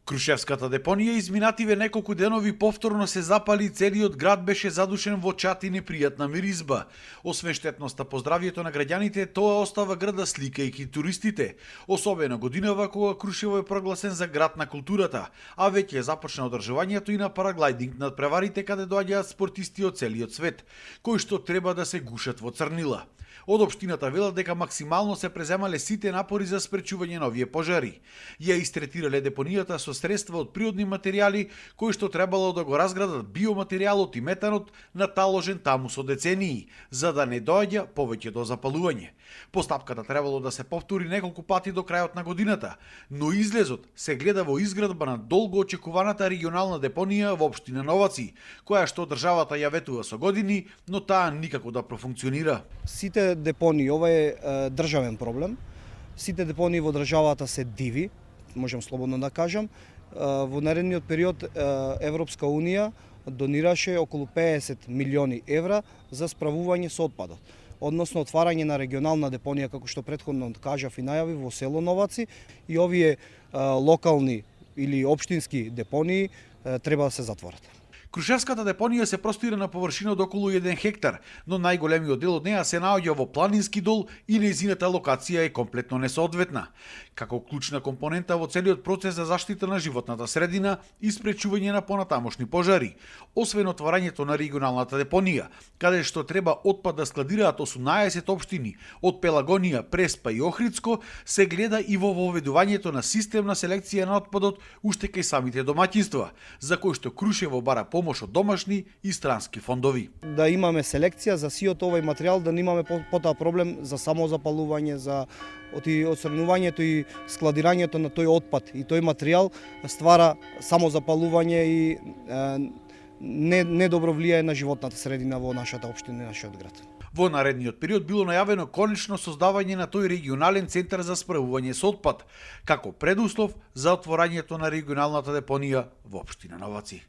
Крушевската депонија изминативе неколку денови повторно се запали, целиот град беше задушен во чат и непријатна миризба. Освен штетноста по здравјето на граѓаните, тоа остава града сликајќи туристите. Особено годинава кога Крушево е прогласен за град на културата, а веќе започна одржувањето и на параглайдинг над преварите каде доаѓаат спортисти од целиот свет, кои што треба да се гушат во црнила. Од општината велат дека максимално се преземале сите напори за спречување на овие пожари. Ја истретирале депонијата со средства од природни материјали кои што требало да го разградат биоматеријалот и метанот наталожен таму со децении, за да не доаѓа повеќе до запалување. Постапката требало да се повтори неколку пати до крајот на годината, но излезот се гледа во изградба на долго очекуваната регионална депонија во општина Новаци, која што државата ја ветува со години, но таа никако да профункционира. Сите депонии, ова е државен проблем. Сите депонии во државата се диви, можам слободно да кажам. Во наредниот период Европска Унија донираше околу 50 милиони евра за справување со отпадот, односно отварање на регионална депонија, како што претходно кажав и најави, во село Новаци, и овие локални или општински депонии треба да се затворат. Крушевската депонија се простира на површина од околу 1 хектар, но најголемиот дел од неа се наоѓа во планински дол и нејзината локација е комплетно несоодветна. Како клучна компонента во целиот процес за заштита на животната средина и спречување на понатамошни пожари, освен отварањето на регионалната депонија, каде што треба отпад да складираат 18 општини, од Пелагонија, Преспа и Охридско, се гледа и во воведувањето на системна селекција на отпадот уште кај самите домаќинства, за кој што Крушево бара помош од домашни и странски фондови. Да имаме селекција за сиот овој материјал, да немаме потоа проблем за самозапалување, за отстранувањето и складирањето на тој отпад и тој материјал ствара самозапалување и недобро влијае на животната средина во нашата општина и нашиот град. Во наредниот период било најавено конечно создавање на тој регионален центар за справување со отпад, како предуслов за отворањето на регионалната депонија во општина Новаци.